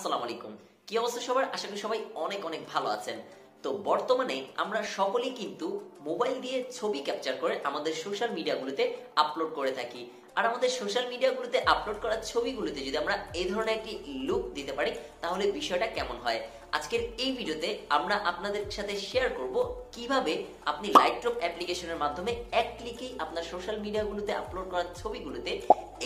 আসসালামু আলাইকুম। কি অবস্থা সবার? আশা করি সবাই অনেক অনেক ভালো আছেন। তো বর্তমানে আমরা সকলেই কিন্তু মোবাইল দিয়ে ছবি ক্যাপচার করে আমাদের সোশ্যাল মিডিয়াগুলোতে আপলোড করে থাকি। আর আমাদের সোশ্যাল মিডিয়াগুলোতে আপলোড করা ছবিগুলোতে যদি আমরা এই ধরনের একটি লুক দিতে পারি তাহলে বিষয়টা কেমন হয়। আজকের এই ভিডিওতে আমরা আপনাদের সাথে শেয়ার করব কিভাবে আপনি লাইটরুম অ্যাপ্লিকেশনের মাধ্যমে এক ক্লিকেই আপনার সোশ্যাল মিডিয়াগুলোতে আপলোড করা ছবিগুলোতে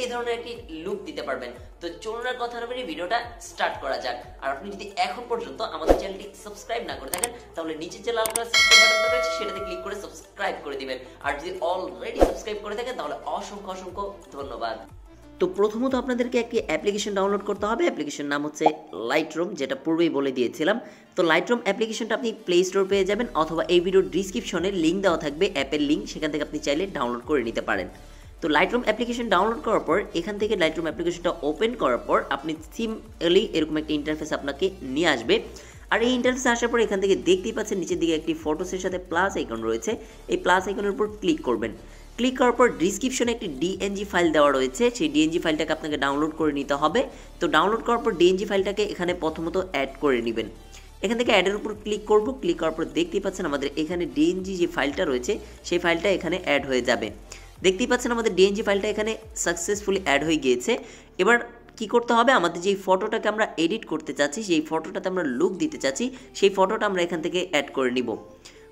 এই ধরনের একটি লুক দিতে পারবেন। তো চলুন আর কথা না বাড়িয়ে ভিডিওটা স্টার্ট করা যাক। আর আপনি যদি এখন পর্যন্ত আমাদের চ্যানেলটি সাবস্ক্রাইব না করে থাকেন তাহলে নিচে যে লাল কালার সাবস্ক্রাইব বাটনটা রয়েছে সেটাতে ক্লিক করে সাবস্ক্রাইব করে দিবেন। আর যদি অলরেডি সাবস্ক্রাইব করে থাকেন তাহলে অসংখ্য অসংখ্য ধন্যবাদ। তো প্রথমত আপনাদেরকে একটি অ্যাপ্লিকেশন ডাউনলোড করতে হবে। অ্যাপ্লিকেশন নাম হচ্ছে লাইটরুম, যেটা পূর্বেই বলে দিয়েছিলাম। তো লাইটরুম অ্যাপ্লিকেশনটা আপনি প্লে স্টোর পেয়ে যাবেন অথবা এই ভিডিওর ডিসক্রিপশনে লিঙ্ক দেওয়া থাকবে, অ্যাপের লিঙ্ক, সেখান থেকে আপনি চাইলে ডাউনলোড করে নিতে পারেন। তো লাইটরুম অ্যাপ্লিকেশন ডাউনলোড করার পর এখান থেকে লাইটরুম অ্যাপ্লিকেশনটা ওপেন করার পর আপনি সিম্পলি এরকম একটা ইন্টারফেস আপনাকে নিয়ে আসবে। আর এই ইন্টারফেসে আসার পর এখান থেকে দেখতেই পাচ্ছেন নিচের দিকে একটি ফটোসের সাথে প্লাস আইকন রয়েছে। এই প্লাস আইকনের উপর ক্লিক করবেন। ক্লিক করার পর ডিসক্রিপশনে একটি ডিএনজি ফাইল দেওয়া রয়েছে, সেই ডিএনজি ফাইলটাকে আপনাকে ডাউনলোড করে নিতে হবে। তো ডাউনলোড করার পর ডিএনজি ফাইলটাকে এখানে প্রথমত অ্যাড করে নেবেন। এখান থেকে অ্যাডের উপর ক্লিক করব। ক্লিক করার পর দেখতেই পাচ্ছেন আমাদের এখানে ডিএনজি যে ফাইলটা রয়েছে সেই ফাইলটা এখানে অ্যাড হয়ে যাবে। দেখতেই পাচ্ছেন আমাদের ডিএনজি ফাইলটা এখানে সাকসেসফুলি অ্যাড হয়ে গিয়েছে। এবার কি করতে হবে, আমাদের যেই ফটোটাকে আমরা এডিট করতে চাচ্ছি, সেই ফটোটাতে আমরা লুক দিতে চাচ্ছি, সেই ফটোটা আমরা এখান থেকে অ্যাড করে নিব।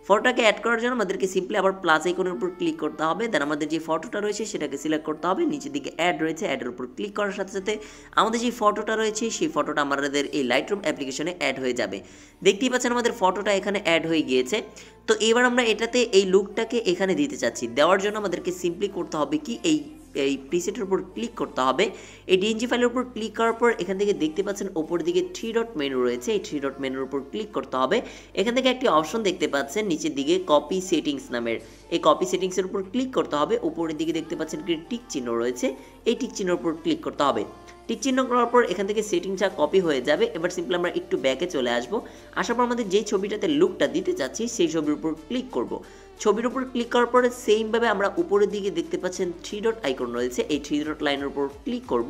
ফটোটাকে অ্যাড করার জন্য আমাদেরকে সিম্পলি আবার প্লাস আইকনের উপর ক্লিক করতে হবে। দেন আমাদের যে ফটোটা রয়েছে সেটাকে সিলেক্ট করতে হবে। নিচের দিকে অ্যাড রয়েছে, অ্যাডের উপর ক্লিক করার সাথে সাথে আমাদের যে ফটোটা রয়েছে সেই ফটোটা আমাদের এই লাইটরুম অ্যাপ্লিকেশনে অ্যাড হয়ে যাবে। দেখতেই পাচ্ছেন আমাদের ফটোটা এখানে অ্যাড হয়ে গিয়েছে। তো এবার আমরা এটাতে এই লুকটাকে এখানে দিতে চাচ্ছি। দেওয়ার জন্য আমাদেরকে সিম্পলি করতে হবে কি, এই প্রিসেটের উপর ক্লিক করতে হবে। এই ডিএনজি ফাইলের উপর ক্লিক করার পর এখান থেকে দেখতে পাচ্ছেন ওপর দিকে 3 ডট মেনু রয়েছে, এই 3 ডট মেনুর উপর ক্লিক করতে হবে। এখান থেকে একটি অপশন দেখতে পাচ্ছেন নিচের দিকে কপি সেটিংস নামের, এই কপি সেটিংসের উপর ক্লিক করতে হবে। উপরের দিকে দেখতে পাচ্ছেন একটি টিক চিহ্ন রয়েছে, এই টিক চিহ্নের উপর ক্লিক করতে হবে। টিক চিহ্ন করার পর এখান থেকে সেটিংসটা কপি হয়ে যাবে। এবার সিম্পলি আমরা একটু ব্যাকে চলে আসব। আসার পর আমাদের যেই ছবিটাতে লুকটা দিতে চাচ্ছি সেই ছবির উপর ক্লিক করব। ছবির উপর ক্লিক করার পরে সেমভাবে আমরা উপরের দিকে দেখতে পাচ্ছেন 3 ডট আইকন রয়েছে, এই 3 ডট লাইনের উপর ক্লিক করব।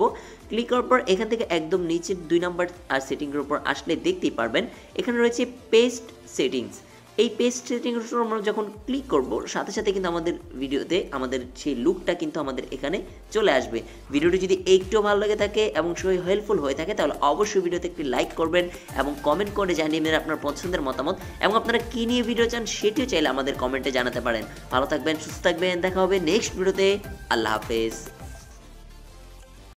ক্লিক করার পর এখান থেকে একদম নিচের 2 নাম্বার আর সেটিংয়ের উপর আসলে দেখতেই পারবেন এখানে রয়েছে পেস্ট সেটিংস। এই পেস্ট সেটিংয়ের উপর আমরা যখন ক্লিক করব সাথে সাথে কিন্তু আমাদের ভিডিওতে আমাদের সেই লুকটা কিন্তু আমাদের এখানে চলে আসবে। ভিডিওটি যদি একটু ভালো লাগে থাকে এবং সবাই হেল্পফুল হয়ে থাকে তাহলে অবশ্যই ভিডিওতে একটি লাইক করবেন এবং কমেন্ট করে জানিয়ে নেবেন আপনার পছন্দের মতামত, এবং আপনারা কী নিয়ে ভিডিও চান সেটিও চাইলে আমাদের কমেন্টে জানাতে পারেন। ভালো থাকবেন, সুস্থ থাকবেন, দেখা হবে নেক্সট ভিডিওতে। আল্লাহ হাফেজ।